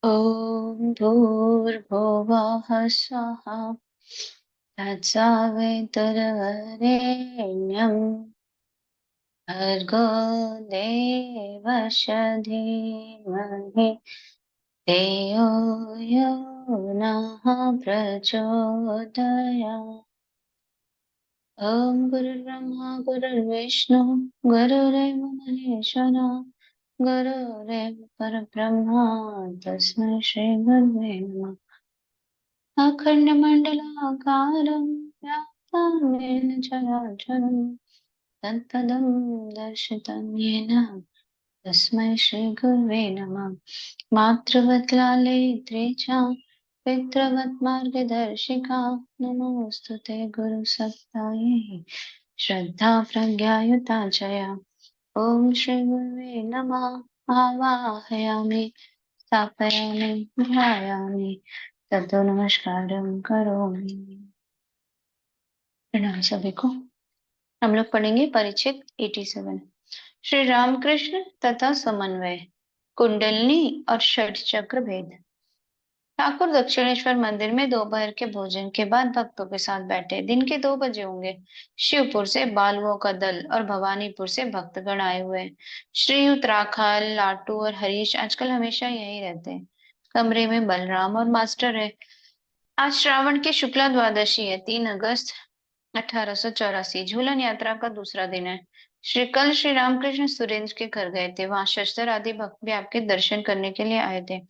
ॐ भूर्भुवः स्वः तत्सवितुर्वरेण्यं भर्गो देवस्य धीमहि धियो यो नः प्रचोदयात्। ॐ गुरुर्ब्रह्मा गुरुर्विष्णु गुरुरेव महेश्वरः गुरुरेव परब्रह्म तस्मै श्रीगुरुवे नमः। अखण्डमण्डलाकारं व्याप्तं येन चराचरं तत्पदं दर्शितं येन तस्मै श्रीगुरुवे नमः। मातृवत् लालयित्रे च पितृवत् मार्गदर्शिका नमोऽस्तु ते गुरुसत्तायै श्रद्धा प्रज्ञायुता च या। ॐ श्रीगुरुवे नमः। आवाहयामि स्थापयामि ध्यायामि ततो नमस्कारं करोमि। प्रणाम सभी को। हम लोग पढ़ेंगे परिचित 87। श्री रामकृष्ण तथा समन्वय, कुंडलनी और षट चक्र भेद। ठाकुर दक्षिणेश्वर मंदिर में दोपहर के भोजन के बाद भक्तों के साथ बैठे। दिन के 2 बजे होंगे। शिवपुर से बालुओं का दल और भवानीपुर से भक्तगण आए हुए हैं। श्रीयुत राखाल, लाटू और हरीश आजकल हमेशा यही रहते हैं। कमरे में बलराम और मास्टर है। आज श्रावण की शुक्ला द्वादशी है, 3 अगस्त 1884। झूलन यात्रा का दूसरा दिन है। श्री रामकृष्ण सुरेंद्र के घर गए थे। वहां शस्त्र आदि भक्त भी आपके दर्शन करने के लिए आए थे।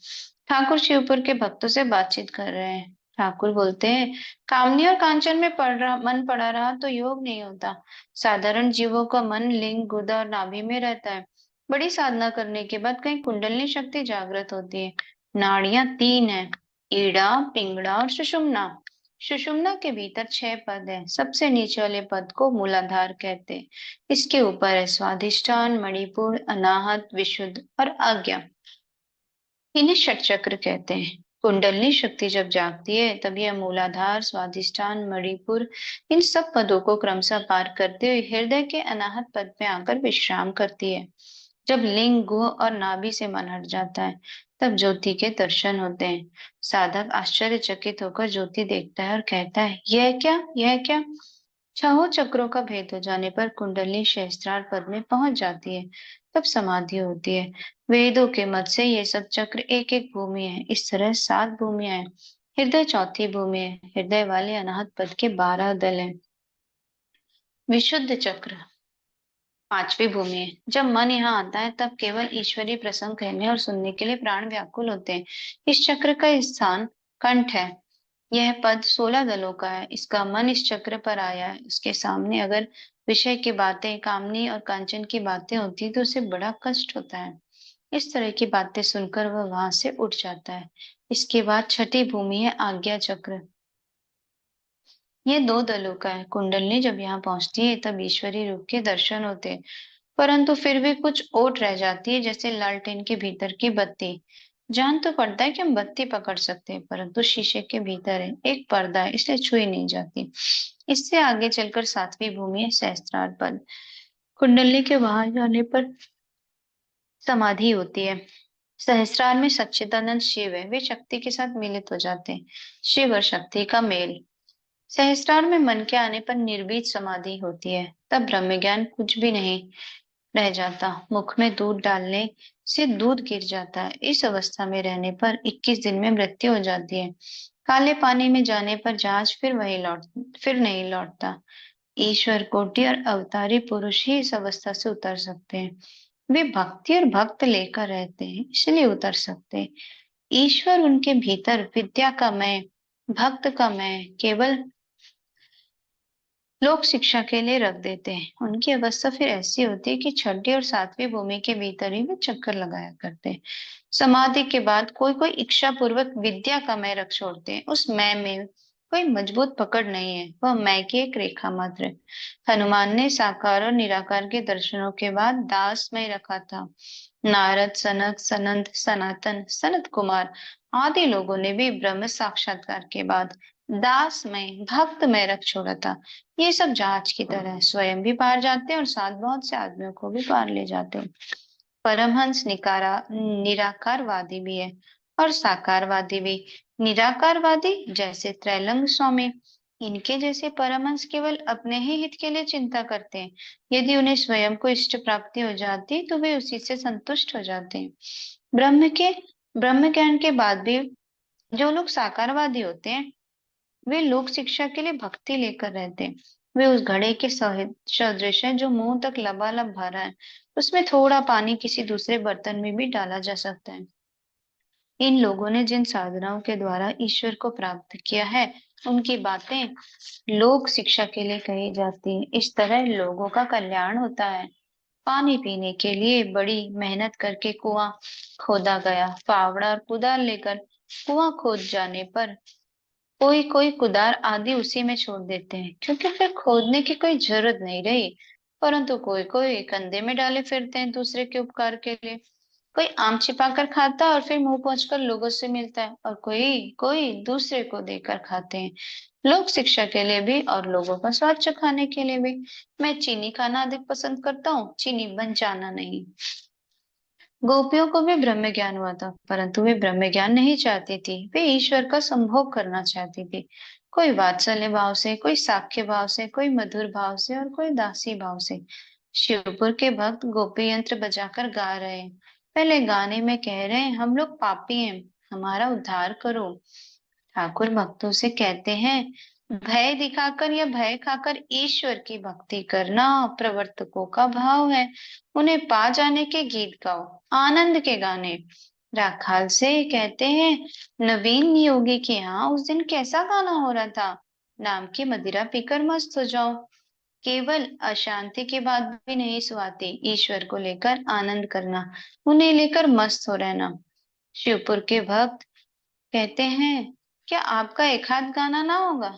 ठाकुर शिवपुर के भक्तों से बातचीत कर रहे हैं। ठाकुर बोलते हैं, कामनी और कांचन में मन पड़ा रहा तो योग नहीं होता। साधारण जीवों का मन लिंग, गुदा और नाभि में रहता है। बड़ी साधना करने के बाद कहीं कुंडलिनी शक्ति जागृत होती है। नाड़ियां 3 है, ईड़ा, पिंगड़ा और सुषुम्ना। सुषुम्ना के भीतर 6 पद है। सबसे नीचे वाले पद को मूलाधार कहते हैं। इसके ऊपर है स्वाधिष्ठान, मणिपुर, अनाहत, विशुद्ध और आज्ञा। इन्हें षट चक्र कहते हैं। कुंडलिनी शक्ति जब जागती है तब यह मूलाधार, स्वाधिष्ठान, मणिपुर इन सब पदों को क्रमशः पार करते हुए हृदय के अनाहत पद में आकर विश्राम करती है। जब लिंग, गुह और नाभि से मन हट जाता है तब ज्योति के दर्शन होते हैं। साधक आश्चर्यचकित होकर ज्योति देखता है और कहता है, यह क्या, यह क्या। छहों चक्रों का भेद हो जाने पर कुंडली सहस्त्रार पद में पहुंच जाती है। तब समाधि होती है। वेदों के मत से ये सब चक्र एक एक भूमि है। इस तरह 7 भूमियां हैं। हृदय चौथी भूमि है। हृदय वाले अनाहत पद के 12 दल हैं। विशुद्ध चक्र 5वीं भूमि है। जब मन यहाँ आता है तब केवल ईश्वरीय प्रसंग कहने और सुनने के लिए प्राण व्याकुल होते हैं। इस चक्र का स्थान कंठ है। यह पद 16 दलों का है। इसका मन इस चक्र पर आया है। उसके सामने अगर विषय की बातें, कामनी और कांचन की बातें होती तो उसे बड़ा कष्ट होता है। इस तरह की बातें सुनकर वह वहां से उठ जाता है। इसके बाद छठी भूमि है आज्ञा चक्र। ये 2 दलों का है। कुंडलनी जब यहाँ पहुंचती है तब ईश्वरी रूप के दर्शन होते हैं, परंतु फिर भी कुछ ओट रह जाती है, जैसे लालटेन के भीतर की बत्ती। जान तो पड़ता है कि हम बत्ती पकड़ सकते हैं, परंतु शीशे के भीतर है एक पर्दा है, इसलिए छुई नहीं जाती। इससे आगे चलकर 7वीं भूमि है सहस्त्रार पद। कुंडली के वहां जाने पर समाधि होती है। सहस्त्रार में सच्चिदानंद शिव है। वे शक्ति के साथ मिलित हो जाते हैं। शिव और शक्ति का मेल। सहस्त्रार में मन के आने पर निर्भीत समाधि होती है। तब ब्रह्म ज्ञान कुछ भी नहीं रह जाता। मुख में दूध डालने से दूध गिर जाता है। इस अवस्था में रहने पर 21 दिन में मृत्यु हो जाती है। काले पानी में जाने पर जहाज फिर नहीं लौटता। ईश्वर कोटि और अवतारी पुरुष ही इस अवस्था से उतर सकते हैं। वे भक्ति और भक्त लेकर रहते हैं, इसलिए उतर सकते हैं। ईश्वर उनके भीतर विद्या का मैं, भक्त का मैं केवल लोक शिक्षा के लिए रख देते हैं। उनकी अवस्था फिर ऐसी होती है कि 6ठी और 7वीं भूमि के भीतर ही वे चक्कर लगाया करते हैं। समाधि के बाद कोई कोई इच्छा पूर्वक विद्या का मैं रख छोड़ते हैं। उस मैं में कोई मजबूत पकड़ नहीं है, वह मैं की एक रेखा मात्र है। हनुमान ने साकार और निराकार के दर्शनों के बाद दास में रखा था। नारद, सनक, सनंद, सनातन, सनत कुमार आदि लोगों ने भी ब्रह्म साक्षात्कार के बाद दास में, भक्त में रख छोड़ा था। ये सब जहाज की तरह है, स्वयं भी पार जाते हैं और साथ बहुत से आदमियों को भी पार ले जाते हैं। परमहंस निराकारवादी भी है। और साकारवादी भी। निराकारवादी जैसे त्रैलंग स्वामी, इनके जैसे परमहंस केवल अपने ही हित के लिए चिंता करते हैं। यदि उन्हें स्वयं को इष्ट प्राप्ति हो जाती तो वे उसी से संतुष्ट हो जाते हैं। ब्रह्म ज्ञान के बाद भी जो लोग साकारवादी होते हैं, वे लोक शिक्षा के लिए भक्ति लेकर रहते हैं। वे उस घड़े के सदृश है जो मुंह तक लबालब भरा है, उसमें थोड़ा पानी किसी दूसरे बर्तन में भी डाला जा सकता है। इन लोगों ने जिन साधनाओं के द्वारा ईश्वर को प्राप्त किया है, उनकी बातें लोक शिक्षा के लिए कही जाती है। इस तरह लोगों का कल्याण होता है। पानी पीने के लिए बड़ी मेहनत करके कुआं खोदा गया। फावड़ा और कुदाल लेकर कुआं खोद जाने पर कोई कोई कुदार आदि उसी में छोड़ देते हैं, क्योंकि फिर खोदने की कोई जरूरत नहीं रही। परंतु कोई कोई कंधे में डाले फिरते हैं दूसरे के उपकार के लिए। कोई आम छिपा कर खाता है और फिर मुंह पहुंचकर लोगों से मिलता है, और कोई कोई दूसरे को देकर खाते हैं, लोक शिक्षा के लिए भी और लोगों का स्वाद चखाने के लिए भी। मैं चीनी खाना अधिक पसंद करता हूँ, चीनी बन जाना नहीं। गोपियों को भी ब्रह्म ज्ञान हुआ था, परंतु वे ब्रह्म ज्ञान नहीं चाहती थी, वे ईश्वर का संभोग करना चाहती थी। कोई वात्सल्य भाव से, कोई साख्य भाव से, कोई मधुर भाव से और कोई दासी भाव से। शिवपुर के भक्त गोपी यंत्र बजाकर गा रहे हैं। पहले गाने में कह रहे हैं, हम लोग पापी हैं, हमारा उद्धार करो। ठाकुर भक्तों से कहते हैं, भय दिखाकर या भय खाकर ईश्वर की भक्ति करना प्रवर्तकों का भाव है। उन्हें पा जाने के गीत गाओ, आनंद के गाने। राखाल से कहते हैं, नवीन योगी के यहाँ उस दिन कैसा गाना हो रहा था, नाम की मदिरा पीकर मस्त हो जाओ। केवल अशांति के बाद भी नहीं सुहाती, ईश्वर को लेकर आनंद करना, उन्हें लेकर मस्त हो रहना। शिवपुर के भक्त कहते हैं, क्या आपका एक हाथ गाना ना होगा।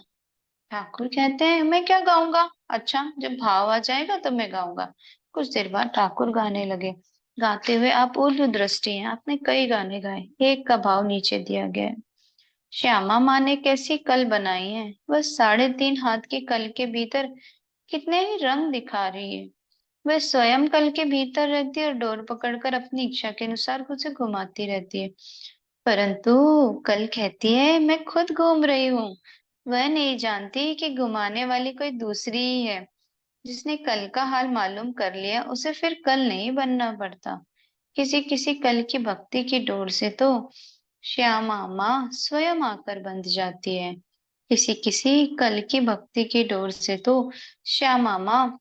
ठाकुर कहते हैं, मैं क्या गाऊंगा, अच्छा जब भाव आ जाएगा तब मैं गाऊंगा। कुछ देर बाद ठाकुर गाने लगे। गाते हुए आप उर्दू दृष्टि हैं, आपने कई गाने गाए, एक का भाव नीचे दिया गया है। श्यामा माँ ने कैसी कल बनाई है, बस 3.5 हाथ की कल के भीतर कितने ही रंग दिखा रही है। वह स्वयं कल के भीतर रहती है और डोर पकड़कर अपनी इच्छा के अनुसार उसे घुमाती रहती है। परंतु कल कहती है, मैं खुद घूम रही हूँ। वह नहीं जानती कि घुमाने वाली कोई दूसरी ही है। जिसने कल का हाल मालूम कर लिया, उसे फिर कल नहीं बनना पड़ता। किसी किसी कल की भक्ति की डोर से तो श्यामा माँ स्वयं आकर बंध जाती है। किसी किसी कल की भक्ति की डोर से तो श्यामा माँ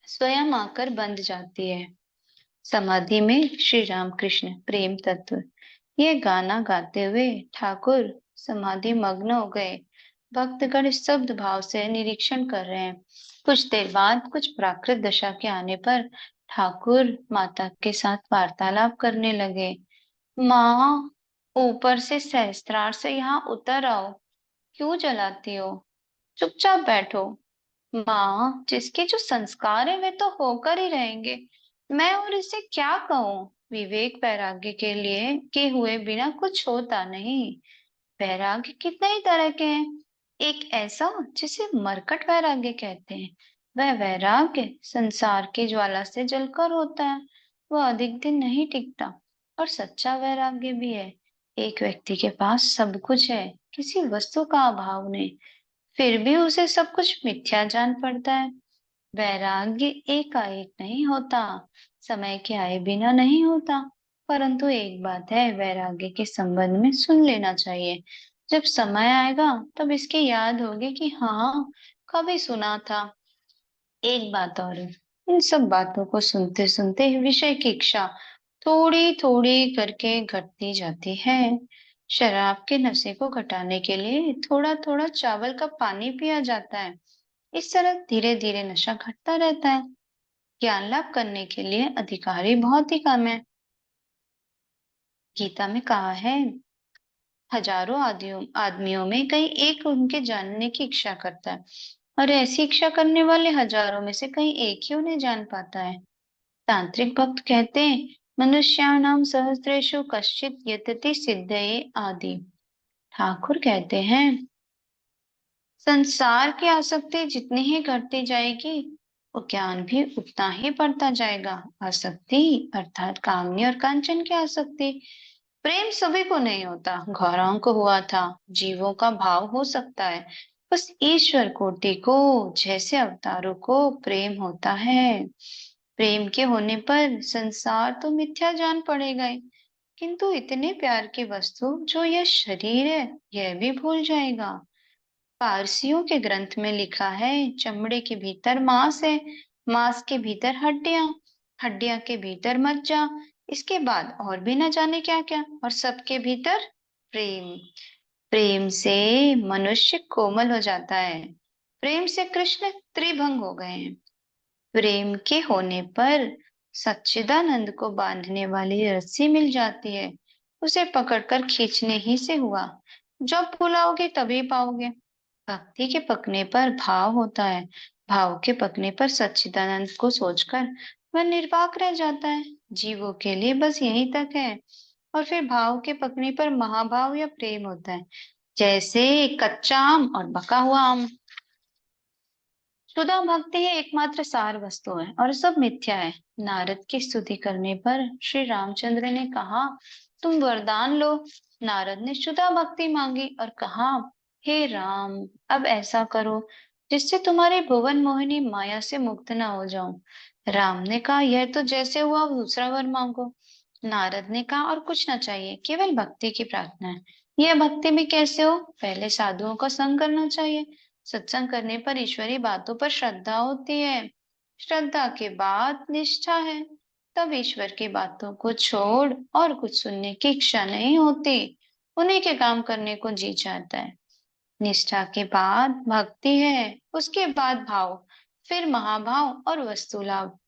स्वयं आकर बंध जाती है। समाधि में श्री रामकृष्ण प्रेम तत्व। ये गाना गाते हुए ठाकुर समाधि मग्न हो गए। भक्तगण स्तब्ध भाव से निरीक्षण कर रहे हैं। कुछ देर बाद कुछ प्राकृत दशा के आने पर ठाकुर माता के साथ वार्तालाप करने लगे। माँ, ऊपर से सहस्त्रार से यहाँ उतर आओ, क्यों जलाती हो, चुपचाप बैठो। माँ, जिसके जो संस्कार है वे तो होकर ही रहेंगे, मैं और इसे क्या कहूँ। विवेक वैराग्य के लिए के हुए बिना कुछ होता नहीं। वैराग्य कितने ही तरह के हैं। एक ऐसा जिसे मरकट वैराग्य कहते हैं, वह वैराग्य संसार की ज्वाला से जलकर होता है, वह अधिक दिन नहीं टिकता। और सच्चा वैराग्य भी है, एक व्यक्ति के पास सब कुछ है, किसी वस्तु का अभाव नहीं, फिर भी उसे सब कुछ मिथ्या जान पड़ता है। वैराग्य एकाएक नहीं होता, समय के आए बिना नहीं होता। परंतु एक बात है, वैराग्य के संबंध में सुन लेना चाहिए। जब समय आएगा तब इसकी याद होगी कि हाँ, कभी सुना था। एक बात और है, इन सब बातों को सुनते सुनते विषय की इच्छा थोड़ी थोड़ी करके घटती जाती है। शराब के नशे को घटाने के लिए थोड़ा थोड़ा चावल का पानी पिया जाता है। इस तरह धीरे धीरे नशा घटता रहता है। ज्ञान लाभ करने के लिए अधिकारी बहुत ही कम है। गीता में कहा है, हजारों आदमियों में कहीं एक उनके जानने की इच्छा करता है, और ऐसी इच्छा करने वाले हजारों में से कहीं एक ही उन्हें जान पाता है। तांत्रिक भक्त कहते हैं, मनुष्याणाम सहस्रेषु कश्चित यतति सिद्धये आदि। ठाकुर कहते हैं, संसार की आसक्ति जितनी ही घटती जाएगी, वो ज्ञान भी उतना ही बढ़ता जाएगा। आसक्ति अर्थात कामनी और कांचन की आसक्ति। प्रेम सभी को नहीं होता, गौरव को हुआ था, जीवों का भाव हो सकता है, बस ईश्वर कोटि को, जैसे अवतारों को प्रेम होता है। प्रेम के होने पर संसार तो मिथ्या जान पड़ेगा ही, किंतु इतने प्यार की वस्तु जो यह शरीर है, यह भी भूल जाएगा। पारसियों के ग्रंथ में लिखा है, चमड़े के भीतर मांस है, मांस के भीतर हड्डियां, हड्डियां के भीतर मज्जा, इसके बाद और भी न जाने क्या क्या, और सबके भीतर प्रेम। प्रेम से मनुष्य कोमल हो जाता है, प्रेम से कृष्ण त्रिभंग हो गए हैं। प्रेम के होने पर सच्चिदानंद को बांधने वाली रस्सी मिल जाती है, उसे पकड़कर खींचने ही से हुआ, जब बुलाओगे तभी पाओगे। भक्ति के पकने पर भाव होता है, भाव के पकने पर सच्चिदानंद को सोचकर वह निर्वाक रह जाता है। जीवों के लिए बस यहीं तक है, और फिर भाव के पकने पर महाभाव या प्रेम होता है, जैसे कच्चा आम और पका हुआ आम। शुद्ध भक्ति ही एकमात्र सार वस्तु है और सब मिथ्या है। नारद की स्तुति करने पर श्री रामचंद्र ने कहा, तुम वरदान लो। नारद ने शुद्ध भक्ति मांगी और कहा, हे राम, अब ऐसा करो जिससे तुम्हारी भुवन मोहिनी माया से मुक्त न हो जाऊं। राम ने कहा, यह तो जैसे हुआ दूसरा वर मांगो। नारद ने कहा, और कुछ ना चाहिए, केवल भक्ति की प्रार्थना है। यह भक्ति भी कैसे हो? पहले साधुओं का संग करना चाहिए, सत्संग करने पर ईश्वरी बातों पर श्रद्धा होती है, श्रद्धा के बाद निष्ठा है, तब ईश्वर की बातों को छोड़ और कुछ सुनने की इच्छा नहीं होती, उन्हीं के काम करने को जी चाहता है। निष्ठा के बाद भक्ति है, उसके बाद भाव, फिर महाभाव और वस्तु लाभ।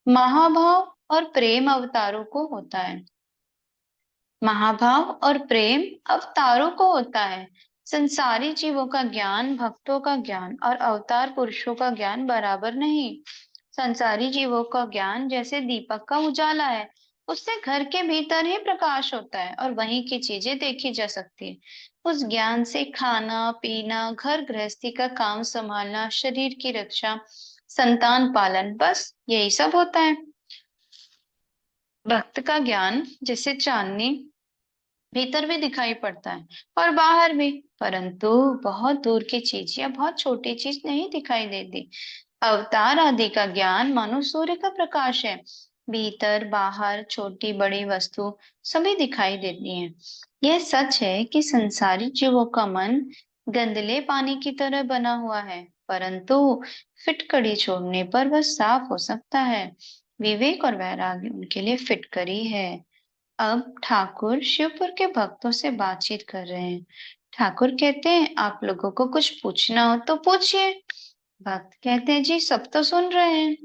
महाभाव और प्रेम अवतारों को होता है, महाभाव और प्रेम अवतारों को होता है। संसारी जीवों का ज्ञान, भक्तों का ज्ञान और अवतार पुरुषों का ज्ञान बराबर नहीं। संसारी जीवों का ज्ञान जैसे दीपक का उजाला है, उससे घर के भीतर ही प्रकाश होता है और वहीं की चीजें देखी जा सकती है। उस ज्ञान से खाना पीना, घर गृहस्थी का काम संभालना, शरीर की रक्षा, संतान पालन, बस यही सब होता है। भक्त का ज्ञान जैसे चांदनी, भीतर भी दिखाई पड़ता है और बाहर भी, परंतु बहुत दूर की चीज या बहुत छोटी चीज नहीं दिखाई देती। अवतार आदि का ज्ञान मानो सूर्य का प्रकाश है, भीतर बाहर छोटी बड़ी वस्तु सभी दिखाई देती हैं। यह सच है कि संसारी जीवों का मन गंदले पानी की तरह बना हुआ है, परंतु फिटकड़ी छोड़ने पर वह साफ हो सकता है। विवेक और वैराग्य उनके लिए फिटकरी है। अब ठाकुर शिवपुर के भक्तों से बातचीत कर रहे हैं। ठाकुर कहते हैं, आप लोगों को कुछ पूछना हो तो पूछिए। भक्त कहते हैं, जी सब तो सुन रहे हैं।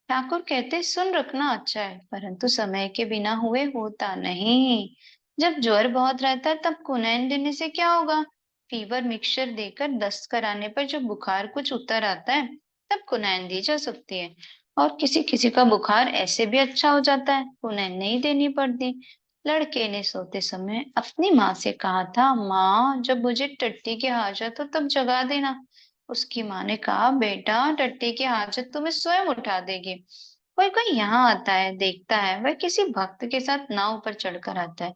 ठाकुर कहते हैं, सुन रखना अच्छा है, परंतु समय के बिना हुए होता नहीं। जब ज्वर बहुत रहता है तब कुनैन देने से क्या होगा? फीवर मिक्सचर देकर दस्त कराने पर जब बुखार कुछ उतर आता है तब कुनैन दी जा सकती है, और किसी किसी का बुखार ऐसे भी अच्छा हो जाता है, कुनैन नहीं देनी पड़ती। लड़के ने सोते समय अपनी माँ से कहा था, माँ जब मुझे टट्टी की हाजत हो तब जगा देना। उसकी माँ ने कहा, बेटा टट्टी की हाजत तुम्हें स्वयं उठा देगी। कोई कोई यहाँ आता है, देखता है, वह किसी भक्त के साथ नाव पर चढ़कर आता है,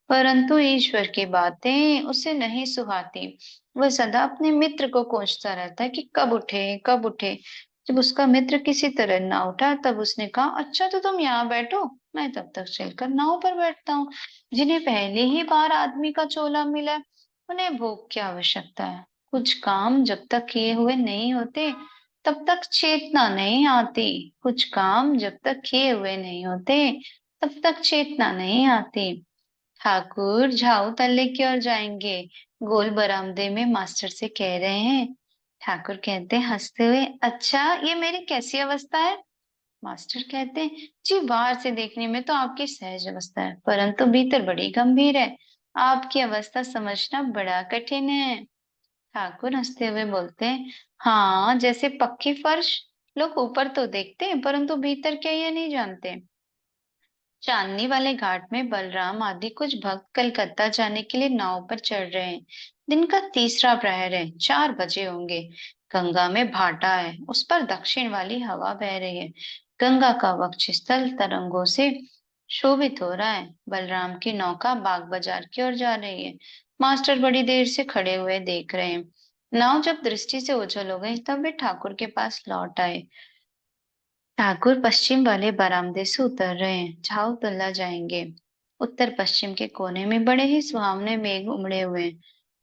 परंतु ईश्वर की बातें उसे नहीं सुहाती। वह सदा अपने मित्र को कोसता रहता है कि कब उठे कब उठे। जब उसका मित्र किसी तरह ना उठा तब उसने कहा, अच्छा तो तुम यहाँ बैठो, मैं तब तक चलकर नाव पर बैठता हूँ। जिन्हें पहले ही बार आदमी का चोला मिला है, उन्हें भोग की आवश्यकता है। कुछ काम जब तक किए हुए नहीं होते तब तक चेतना नहीं आती, कुछ काम जब तक किए हुए नहीं होते तब तक चेतना नहीं आती। ठाकुर झाऊ तल्ले की ओर जाएंगे, गोल बरामदे में मास्टर से कह रहे हैं। ठाकुर कहते हैं हंसते हुए, अच्छा ये मेरी कैसी अवस्था है? मास्टर कहते हैं, जी बाहर से देखने में तो आपकी सहज अवस्था है, परंतु भीतर बड़ी गंभीर है। आपकी अवस्था समझना बड़ा कठिन है। ठाकुर हंसते हुए बोलते हैं, हाँ जैसे पक्की फर्श, लोग ऊपर तो देखते हैं परंतु भीतर क्या ये नहीं जानते। चांदनी वाले घाट में बलराम आदि कुछ भक्त कलकत्ता जाने के लिए नाव पर चढ़ रहे हैं। दिन का तीसरा प्रहर है, 4 बजे होंगे। गंगा में भाटा है, उस पर दक्षिण वाली हवा बह रही है। गंगा का वक्षस्थल तरंगों से शोभित हो रहा है। बलराम की नौका बाग बाजार की ओर जा रही है। मास्टर बड़ी देर से खड़े हुए देख रहे हैं। नाव जब दृष्टि से ओझल हो गई तब वे ठाकुर के पास लौट आए। ठाकुर पश्चिम वाले बरामदे से उतर रहे हैं, झाऊतला जाएंगे। उत्तर पश्चिम के कोने में बड़े ही सुहावने मेघ उमड़े हुए हैं।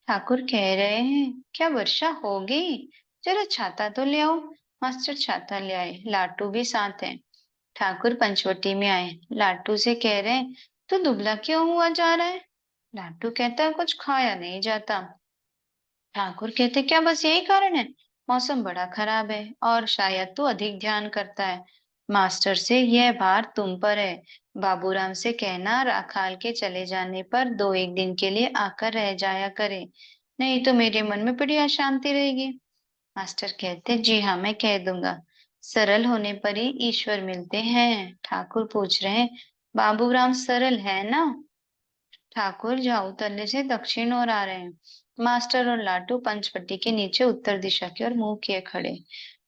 ठाकुर कह रहे हैं, क्या वर्षा होगी? जरा छाता तो ले आओ। मास्टर छाता ले आए। लाटू भी साथ है। ठाकुर पंचवटी में आए। लाटू से कह रहे हैं, तू दुबला क्यों हुआ जा रहा है? लाटू कहता है, कुछ खाया नहीं जाता। ठाकुर कहते, क्या बस यही कारण है? मौसम बड़ा खराब है और शायद तू अधिक ध्यान करता है। मास्टर से, यह भार तुम पर है। बाबूराम से कहना राखाल के चले जाने पर 2-1 दिन के लिए आकर रह जाया करे, नहीं तो मेरे मन में बड़ी अशांति रहेगी। मास्टर कहते, जी हाँ, मैं कह दूंगा। सरल होने पर ही ईश्वर मिलते हैं। ठाकुर पूछ रहे हैं, बाबूराम सरल है ना? ठाकुर झाऊतले से दक्षिण ओर आ रहे हैं। मास्टर और लाटू पंचवटी के नीचे उत्तर दिशा की ओर मुंह किए खड़े।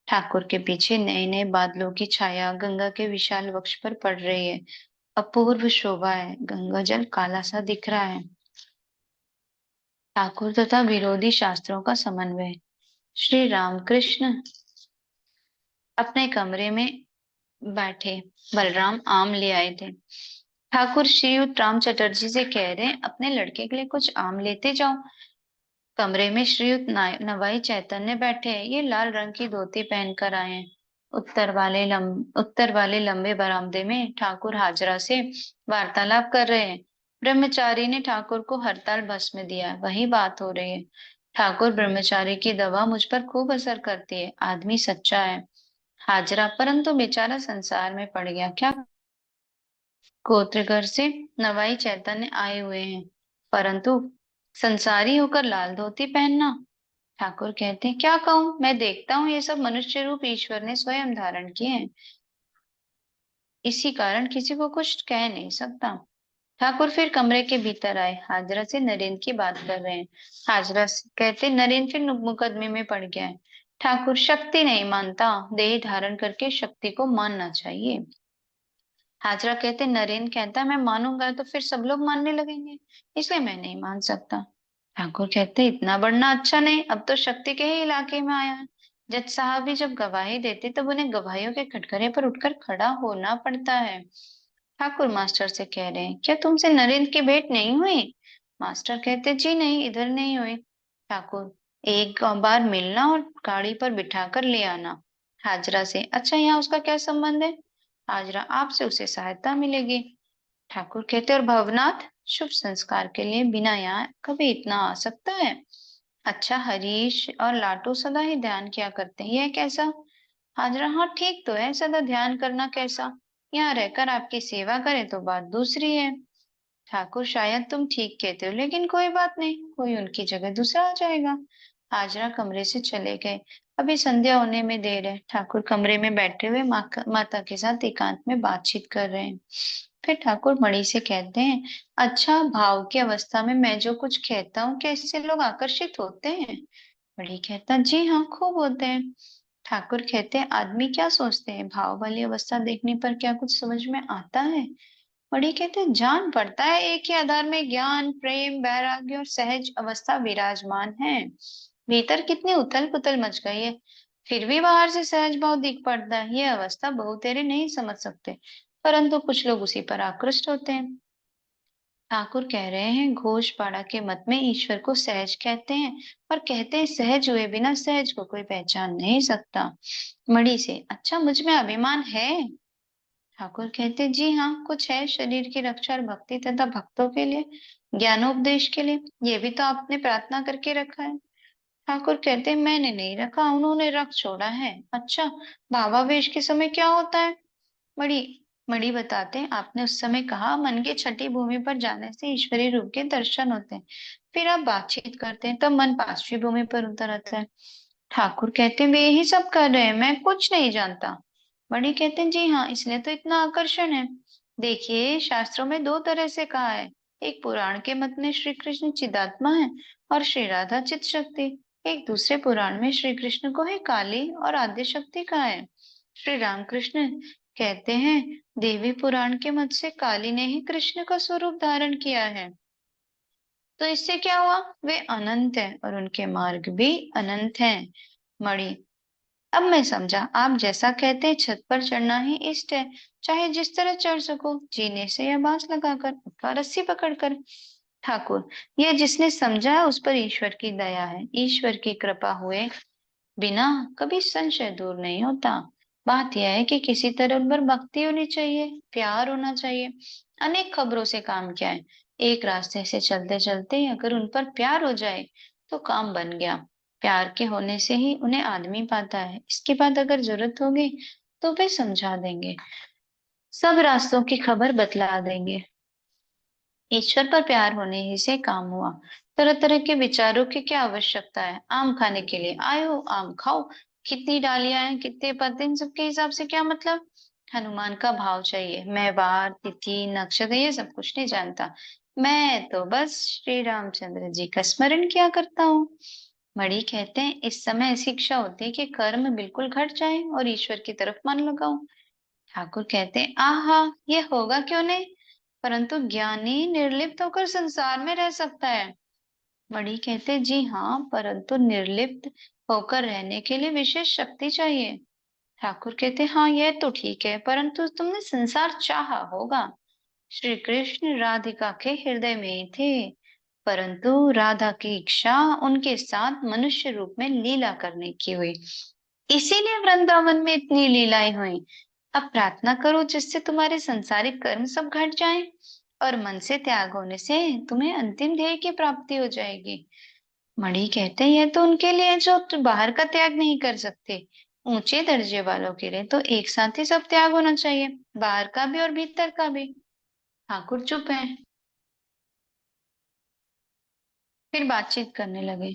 ठाकुर के पीछे नए नए बादलों की छाया गंगा के विशाल वक्ष पर पड़ रही है। अपूर्व शोभा है। गंगा जल काला सा दिख रहा है। ठाकुर तथा विरोधी शास्त्रों का समन्वय। श्री रामकृष्ण अपने कमरे में बैठे। बलराम आम ले आए थे। ठाकुर श्रीयुत राम चटर्जी से कह रहे, अपने लड़के के लिए कुछ आम लेते जाओ। कमरे में श्रीयुत नवाई चैतन्य बैठे हैं। ये लाल रंग की धोती पहनकर आए हैं। उत्तर वाले लंबे बरामदे में ठाकुर हाजरा से वार्तालाप कर रहे हैं। ब्रह्मचारी ने ठाकुर को हरताल भस्म दिया, वही बात हो रही है। ठाकुर, ब्रह्मचारी की दवा मुझ पर खूब असर करती है। आदमी सच्चा है। हाजरा, परंतु बेचारा संसार में पड़ गया, क्या? गोत्रगर से नवाई चैतन्य आए हुए हैं, परंतु संसारी होकर लाल धोती पहनना। ठाकुर कहते हैं, क्या कहूं? मैं देखता हूँ ये सब मनुष्य रूप ईश्वर ने स्वयं धारण किए हैं, इसी कारण किसी को कुछ कह नहीं सकता। ठाकुर फिर कमरे के भीतर आए। हाजरा से नरेंद्र की बात कर रहे हैं। हाजरा से कहते, नरेंद्र फिर मुकदमे में पड़ गया है। ठाकुर, शक्ति नहीं मानता, देह धारण करके शक्ति को मानना चाहिए। हाजरा कहते, नरेंद्र कहता मैं मानूंगा तो फिर सब लोग मानने लगेंगे, इसलिए मैं नहीं मान सकता। ठाकुर कहते, इतना बढ़ना अच्छा नहीं, अब तो शक्ति के ही इलाके में आया है। जज साहब भी जब गवाही देते तब उन्हें गवाहियों के कटघरे पर उठकर खड़ा होना पड़ता है। ठाकुर मास्टर से कह रहे हैं, क्या तुमसे नरेंद्र की भेंट नहीं हुई? मास्टर कहते, जी नहीं, इधर नहीं हुई। ठाकुर, एक बार मिलना और गाड़ी पर बिठाकर ले आना। हाजरा से, अच्छा, यहाँ उसका क्या संबंध है? हाजरा, आपसे उसे सहायता मिलेगी। ठाकुर कहते, और भवनाथ, शुभ संस्कार के लिए बिना यहाँ कभी इतना आ सकता है? अच्छा, हरीश और लाटू सदा ही ध्यान किया करते हैं, यह कैसा? हाजरा, हाँ ठीक तो है, सदा ध्यान करना कैसा? यहाँ रहकर आपकी सेवा करे तो बात दूसरी है। ठाकुर, शायद तुम ठीक कहते हो, लेकिन कोई बात नहीं, कोई उनकी जगह दूसरा आ जाएगा। हाजरा कमरे से चले गए। अभी संध्या होने में देर है। ठाकुर कमरे में बैठे हुए माता के साथ एकांत में बातचीत कर रहे हैं। फिर ठाकुर मणि से कहते हैं, अच्छा, भाव की अवस्था में मैं जो कुछ कहता हूँ, क्या इससे लोग आकर्षित होते हैं? मणि कहता, जी हाँ, खूब होते हैं। ठाकुर कहते हैं, आदमी क्या सोचते हैं, भाव वाली अवस्था देखने पर क्या कुछ समझ में आता है? मणि कहते हैं, जान पड़ता है, एक ही आधार में ज्ञान, प्रेम, वैराग्य और सहज अवस्था विराजमान है। भीतर कितनी उथल पुथल मच गई है, फिर भी बाहर से सहज भाव दिख पड़ता है। यह अवस्था बहुतेरे नहीं समझ सकते, परंतु कुछ लोग उसी पर आकृष्ट होते हैं। ठाकुर कह रहे हैं, घोषपाड़ा के मत में ईश्वर को सहज कहते हैं, और कहते हैं सहज हुए बिना सहज को कोई पहचान नहीं सकता। मणि से, अच्छा, मुझ में अभिमान है? ठाकुर कहते, जी हाँ, कुछ है, शरीर की रक्षा और भक्ति तथा भक्तों के लिए, ज्ञानोपदेश के लिए, ये भी तो आपने प्रार्थना करके रखा है। ठाकुर कहते, मैंने नहीं रखा, उन्होंने रख छोड़ा है। अच्छा, भावावेश के समय क्या होता है? मणि मणि बताते हैं, आपने उस समय कहा, मन की छठी भूमि पर जाने से ईश्वरीय रूप के दर्शन होते हैं। फिर आप बातचीत करते हैं तब मन पांचवी भूमि पर उतर आता है। ठाकुर कहते हैं, वे यही सब कर रहे हैं, मैं कुछ नहीं जानता। मणि कहते हैं, जी हाँ, इसलिए तो इतना आकर्षण है। देखिए, शास्त्रों में दो तरह से कहा है। एक पुराण के मत में श्री कृष्ण चिदात्मा है और श्री राधा चित शक्ति। एक दूसरे पुराण में श्री कृष्ण को है काली और आद्य शक्ति कहा है। श्री रामकृष्ण कहते हैं, देवी पुराण के मत से काली ने ही कृष्ण का स्वरूप धारण किया है। तो इससे क्या हुआ? वे अनंत हैं और उनके मार्ग भी अनंत हैं। मणि, अब मैं समझा। आप जैसा कहते हैं छत पर चढ़ना ही इष्ट है, चाहे जिस तरह चढ़ सको, जीने से या बांस लगाकर अथवा रस्सी पकड़कर। ठाकुर, यह जिसने समझा है उस पर ईश्वर की दया है। ईश्वर की कृपा हुए बिना कभी संशय दूर नहीं होता। बात यह है कि किसी तरह उन पर भक्ति होनी चाहिए, प्यार होना चाहिए। अनेक खबरों से काम क्या है? एक रास्ते से चलते चलते अगर उन पर प्यार हो जाए तो काम बन गया। प्यार के होने से ही उन्हें आदमी पाता है। इसके बाद अगर जरूरत होगी तो वे समझा देंगे, सब रास्तों की खबर बतला देंगे। ईश्वर पर प्यार होने ही से काम हुआ। तरह तरह के विचारों की क्या आवश्यकता है? आम खाने के लिए आए हो, आम खाओ। कितनी डालियां हैं, कितने पत्ते, इन सबके हिसाब से क्या मतलब? हनुमान का भाव चाहिए। मैं वार, तिथि, नक्षत्र ये सब कुछ नहीं जानता। मैं तो बस श्री रामचंद्र जी का स्मरण किया करता हूँ। मणि कहते हैं, इस समय ऐसी इच्छा होती है कि कर्म बिल्कुल घट जाए और ईश्वर की तरफ मन लगाऊं। ठाकुर कहते हैं, आहा, ये होगा क्यों नहीं? परंतु ज्ञानी निर्लिप्त होकर संसार में रह सकता है। मणि कहते हैं, जी हाँ, परंतु निर्लिप्त होकर रहने के लिए विशेष शक्ति चाहिए। ठाकुर कहते हैं, हाँ, यह तो ठीक है, परंतु तुमने संसार चाहा होगा। श्री कृष्ण राधिका के हृदय में ही थे, परंतु राधा की इच्छा उनके साथ मनुष्य रूप में लीला करने की हुई। इसीलिए वृंदावन में इतनी लीलाएं हुई। अब प्रार्थना करो जिससे तुम्हारे संसारिक कर्म सब घट जाएं और मन से त्याग होने से तुम्हें अंतिम ध्येय की प्राप्ति हो जाएगी। मणि कहते हैं, यह तो उनके लिए है जो बाहर का त्याग नहीं कर सकते। ऊंचे दर्जे वालों के लिए तो एक साथ ही सब त्याग होना चाहिए, बाहर का भी और भीतर का भी। ठाकुर चुप है, फिर बातचीत करने लगे।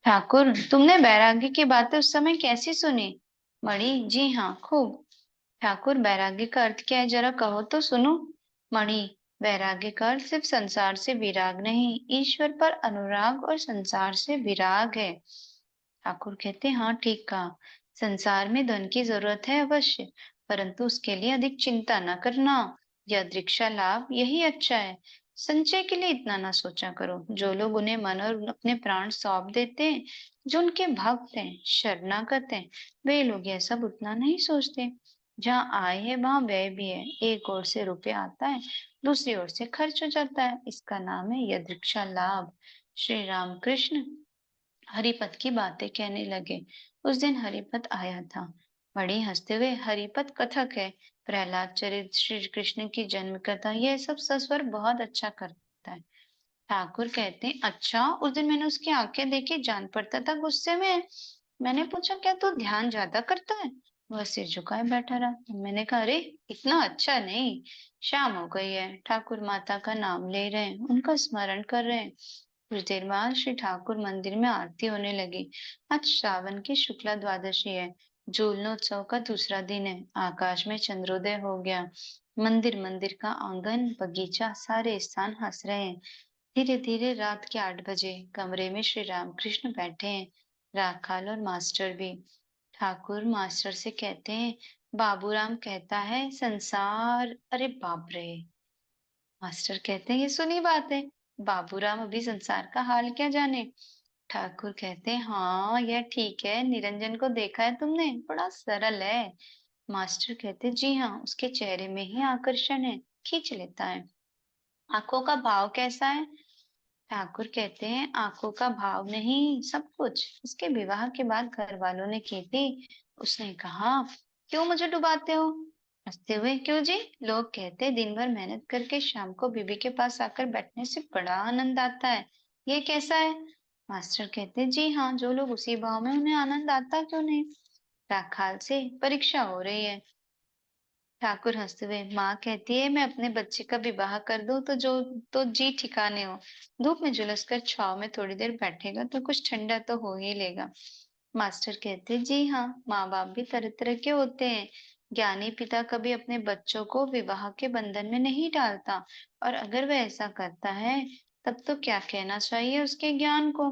ठाकुर, तुमने बैरागी की बातें उस समय कैसी सुनी? मणि, जी हाँ, खूब। ठाकुर, वैराग्य का अर्थ क्या है, जरा कहो तो सुनो। मणि, वैराग्य का अर्थ सिर्फ संसार से विराग नहीं, ईश्वर पर अनुराग और संसार से विराग है। ठाकुर कहते, हाँ, ठीक कहा। संसार में धन की जरूरत है अवश्य, परंतु उसके लिए अधिक चिंता न करना। यह दीक्षा लाभ यही अच्छा है। संचय के लिए इतना ना सोचा करो। जो लोग उन्हें मन और अपने प्राण सौंप देते हैं, जो उनके भक्त हैं, शरणागत हैं, वे लोग यह सब उतना नहीं सोचते। जहाँ आय है वहां व्यय भी है। एक ओर से रुपया आता है, दूसरी ओर से खर्च हो जाता है। इसका नाम है यदृच्छा लाभ। श्री राम कृष्ण हरिपत की बातें कहने लगे। उस दिन हरिपत आया था। बड़ी हंसते हुए, हरिपत कथक है, प्रहलाद चरित, श्री कृष्ण की जन्म कथा, यह सब सस्वर बहुत अच्छा करता है। ठाकुर कहते हैं, अच्छा, उस दिन मैंने उसकी आंखें देखी, जान पड़ता था गुस्से में है। मैंने पूछा, क्या तू ध्यान ज्यादा करता है? वह सिर झुकाए बैठा रहा। मैंने कहा, अरे, इतना अच्छा नहीं। शाम हो गई है, ठाकुर माता का नाम ले रहे हैं, उनका स्मरण कर रहे हैं। कुछ देर बाद श्री ठाकुर मंदिर में आरती होने लगी। आज श्रावण की शुक्ला द्वादशी है, झूलनोत्सव का दूसरा दिन है। आकाश में चंद्रोदय हो गया। मंदिर, मंदिर का आंगन, बगीचा, सारे स्थान हंस रहे हैं। धीरे धीरे रात के 8 बजे कमरे में श्री रामकृष्ण बैठे हैं, राखाल और मास्टर भी। ठाकुर मास्टर से कहते हैं, बाबूराम कहता है संसार, अरे बाप रे। मास्टर कहते हैं, ये सुनी बात है, बाबूराम अभी संसार का हाल क्या जाने। ठाकुर कहते हैं, हाँ, यह ठीक है। निरंजन को देखा है तुमने? बड़ा सरल है। मास्टर कहते हैं, जी हाँ, उसके चेहरे में ही आकर्षण है, खींच लेता है। आंखों का भाव कैसा है? ठाकुर कहते हैं, आंखों का भाव नहीं, सब कुछ। उसके विवाह के बाद घर वालों ने की थी। उसने कहा, क्यों मुझे डुबाते हो? हंसते हुए, क्यों जी? लोग कहते हैं दिन भर मेहनत करके शाम को बीबी के पास आकर बैठने से बड़ा आनंद आता है। ये कैसा है? मास्टर कहते हैं, जी हाँ, जो लोग उसी भाव में, उन्हें आनंद आता क्यों नहीं? राखाल से परीक्षा हो रही है। ठाकुर हंसते हुए, माँ कहती है मैं अपने बच्चे का विवाह कर दूं तो जी ठिकाने हो। धूप में झुलस कर छाव में थोड़ी देर बैठेगा तो कुछ ठंडा तो हो ही लेगा। मास्टर कहते, जी हाँ, माँ बाप भी तरह तरह के होते हैं। ज्ञानी पिता कभी अपने बच्चों को विवाह के बंधन में नहीं डालता, और अगर वह ऐसा करता है तब तो क्या कहना चाहिए उसके ज्ञान को।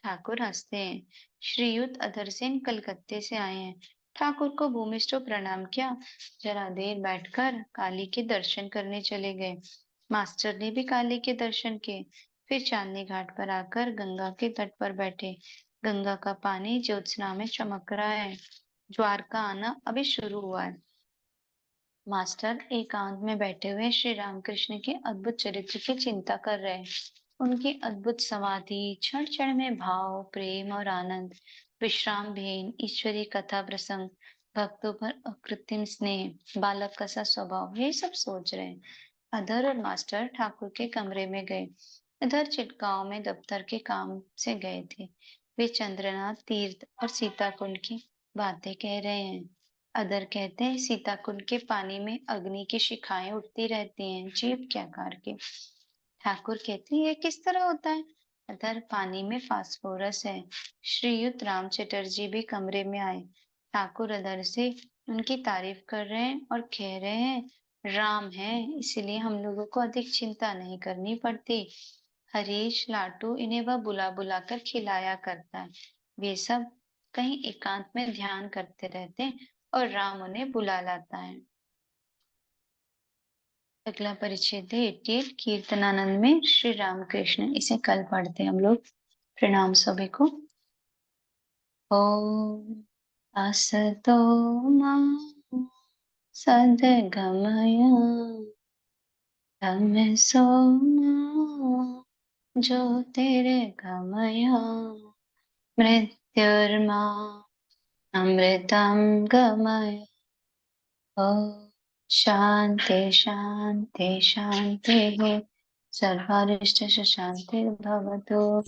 ठाकुर हंसते हैं। श्रीयुत अधर सेन कलकत्ते से आए हैं। ठाकुर को भूमिष्ठ प्रणाम किया। जरा देर बैठकर काली के दर्शन करने चले गए। मास्टर ने भी काली के दर्शन किए। फिर चांदनी घाट पर आकर गंगा के तट पर बैठे। गंगा का पानी ज्योत्सना में चमक रहा है। ज्वार का आना अभी शुरू हुआ है। मास्टर एकांत में बैठे हुए श्री रामकृष्ण के अद्भुत चरित्र की चिंता कर रहे हैं। उनकी अद्भुत समाधि, क्षण क्षण में भाव, प्रेम और आनंद, विश्राम भेन, ईश्वरीय कथा प्रसंग, भक्तों पर अकृत्रिम स्नेह, बालक का सा स्वभाव, ये सब सोच रहे हैं। अधर और मास्टर ठाकुर के कमरे में गए। इधर चिटगांव में दफ्तर के काम से गए थे। वे चंद्रनाथ तीर्थ और सीताकुंड की बातें कह रहे हैं। अदर कहते हैं सीताकुंड के पानी में अग्नि की शिखाएं उठती रहती हैं, जीव क्या कार के। ठाकुर कहते हैं ये किस तरह होता है। अदर पानी में फास्फोरस है। श्रीयुत राम चटर्जी भी कमरे में आए। ठाकुर अदर से उनकी तारीफ कर रहे हैं और कह रहे हैं राम है, इसलिए हम लोगों को अधिक चिंता नहीं करनी पड़ती। हरीश लाटू इन्हें वह बुला बुला कर खिलाया करता है। वे सब कहीं एकांत में ध्यान करते रहते हैं और राम उन्हें बुला लाता है। अगला परिच्छेद है 88 कीर्तनानंद में श्री रामकृष्ण। इसे कल पढ़ते हैं हम लोग। प्रणाम सभी को। ओम असतो मा सद्गमय तमसो मा ज्योतिर्गमय मृत्युर्मा अमृतं गमय। ओम शांति शांति शांति। सर्वारिष्ट शांतिर्भवतु।